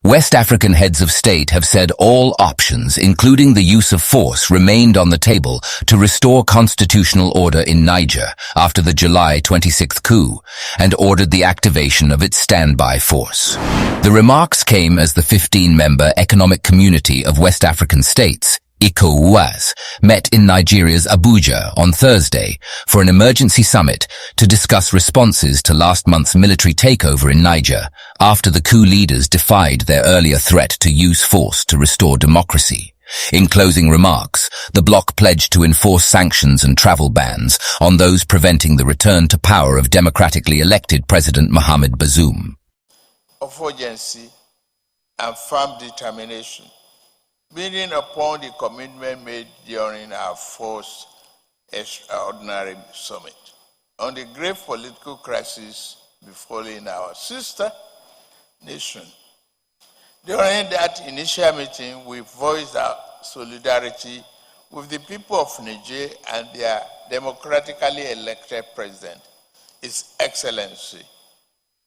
West African heads of state have said all options, including the use of force, remained on the table to restore constitutional order in Niger after the July 26th coup, and ordered the activation of its standby force. The remarks came as the 15-member Economic Community of West African States, ECOWAS, met in Nigeria's Abuja on Thursday for an emergency summit to discuss responses to last month's military takeover in Niger after the coup leaders defied their earlier threat to use force to restore democracy. In closing remarks, the bloc pledged to enforce sanctions and travel bans on those preventing the return to power of democratically elected President Mohamed Bazoum. Of urgency and firm determination, building upon the commitment made during our first extraordinary summit on the grave political crisis befalling our sister nation. During that initial meeting, we voiced our solidarity with the people of Niger and their democratically elected president, His Excellency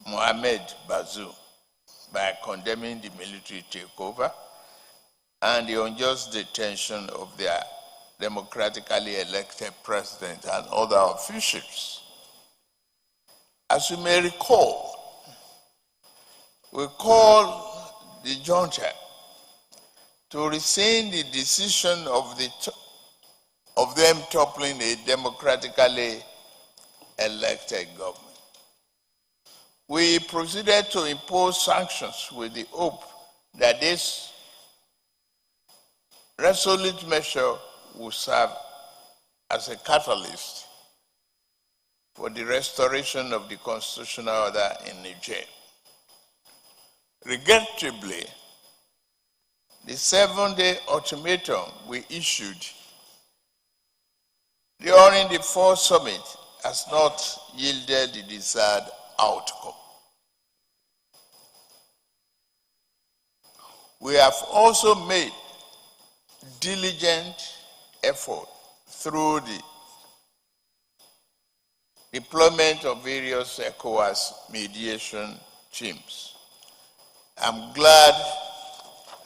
Mohamed Bazoum, by condemning the military takeover and the unjust detention of their democratically elected president and other officials. As you may recall, we called the junta to rescind the decision of them toppling a democratically elected government. We proceeded to impose sanctions with the hope that this resolute measure will serve as a catalyst for the restoration of the constitutional order in Niger. Regrettably, the 7-day ultimatum we issued during the fourth summit has not yielded the desired outcome. We have also made diligent effort through the deployment of various ECOWAS mediation teams. I'm glad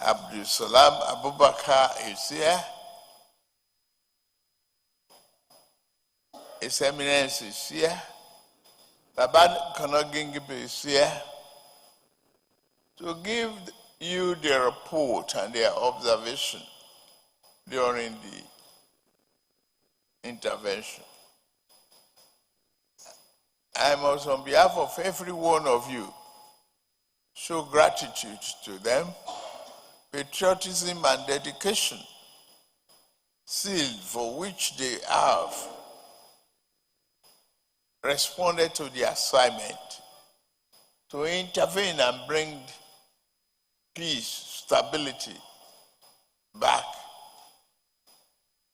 Abdul Salam Abubakar is here. His Eminence is here. Baba Kanogingibe is here to give you the report and their observation during the intervention. I must, on behalf of every one of you, show gratitude to them, patriotism and dedication, sealed for which they have responded to the assignment to intervene and bring peace, stability back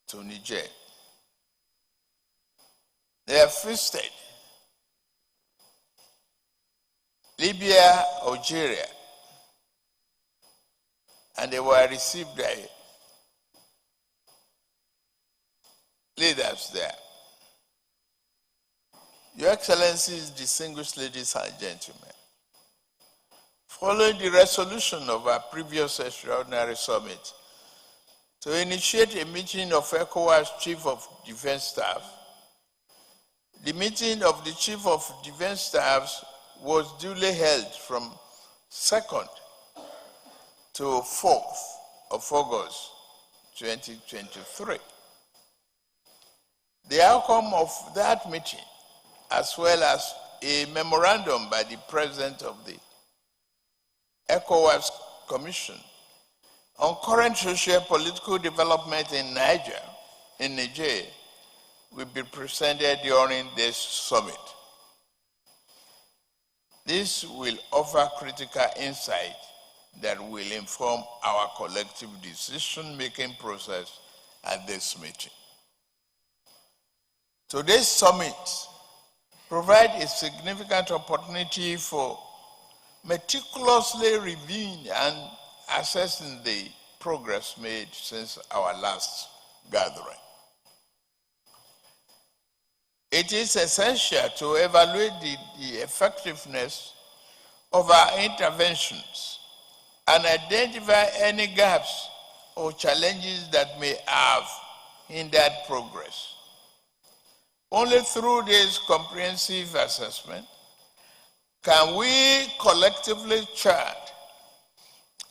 to Niger. They have feasted Libya, Algeria, and they were received by leaders there. Your Excellencies, distinguished ladies and gentlemen, following the resolution of our previous extraordinary summit to initiate a meeting of ECOWAS Chief of Defense Staff, the meeting of the Chief of Defense Staffs was duly held from 2nd to 4th of August 2023. The outcome of that meeting, as well as a memorandum by the President of the ECOWAS Commission on current socio-political development in Niger, will be presented during this summit. This will offer critical insight that will inform our collective decision-making process at this meeting. Today's summit provides a significant opportunity for meticulously reviewing and assessing the progress made since our last gathering. It is essential to evaluate the effectiveness of our interventions and identify any gaps or challenges that may have hindered progress. Only through this comprehensive assessment can we collectively chart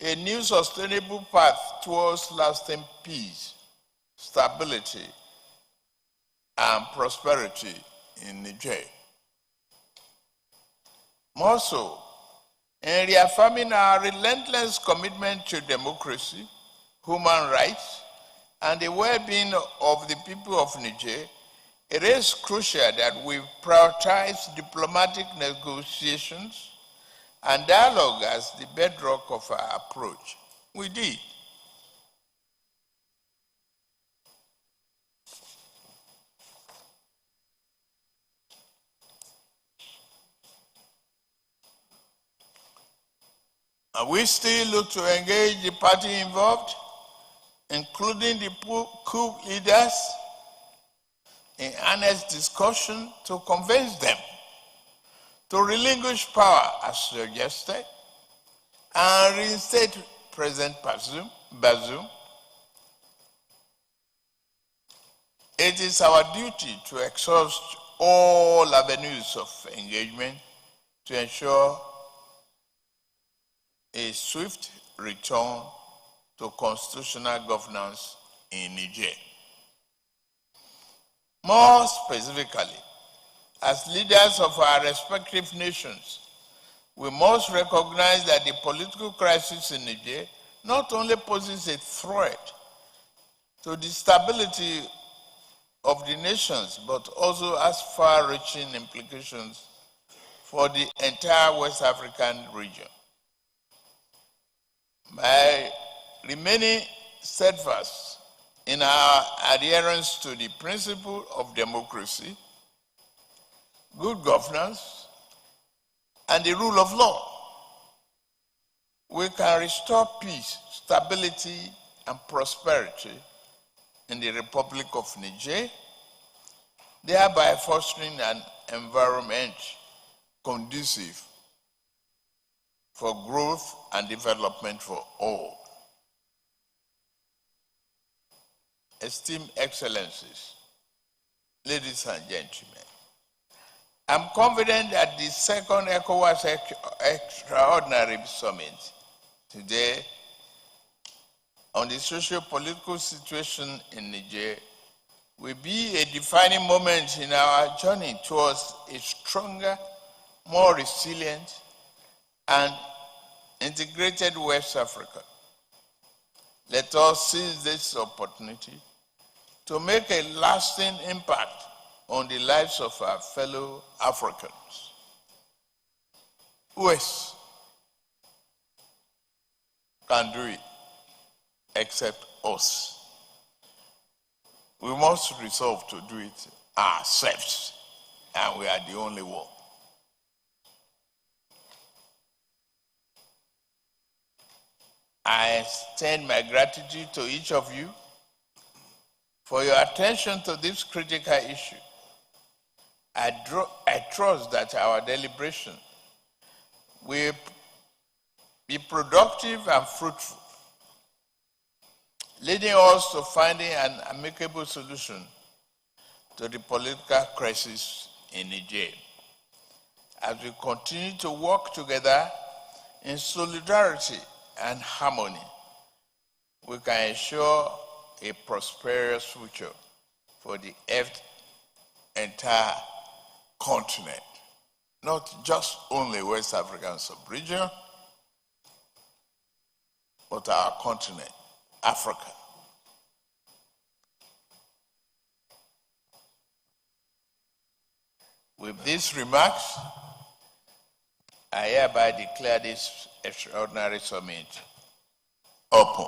a new sustainable path towards lasting peace, stability, and prosperity in Niger. More so, in reaffirming our relentless commitment to democracy, human rights, and the well-being of the people of Niger, it is crucial that we prioritize diplomatic negotiations and dialogue as the bedrock of our approach. We did. And we still look to engage the party involved, including the coup leaders, in honest discussion to convince them to relinquish power as suggested and reinstate President Bazoum. It is our duty to exhaust all avenues of engagement to ensure a swift return to constitutional governance in Niger. More specifically, as leaders of our respective nations, we must recognize that the political crisis in Niger not only poses a threat to the stability of the nations, but also has far-reaching implications for the entire West African region. By remaining steadfast in our adherence to the principle of democracy, good governance, and the rule of law, we can restore peace, stability, and prosperity in the Republic of Niger, thereby fostering an environment conducive for growth and development for all. Esteemed Excellencies, ladies and gentlemen, I'm confident that the second ECOWAS Extraordinary Summit today on the socio-political situation in Niger will be a defining moment in our journey towards a stronger, more resilient, and integrated West Africa. Let us seize this opportunity to make a lasting impact on the lives of our fellow Africans. Who else can do it except us? We must resolve to do it ourselves, and we are the only one. I extend my gratitude to each of you for your attention to this critical issue. I trust that our deliberation will be productive and fruitful, leading us to finding an amicable solution to the political crisis in Niger. As we continue to work together in solidarity and harmony, we can ensure a prosperous future for the entire continent, not just only West African sub-region, but our continent, Africa. With these remarks, I hereby declare this extraordinary summit open.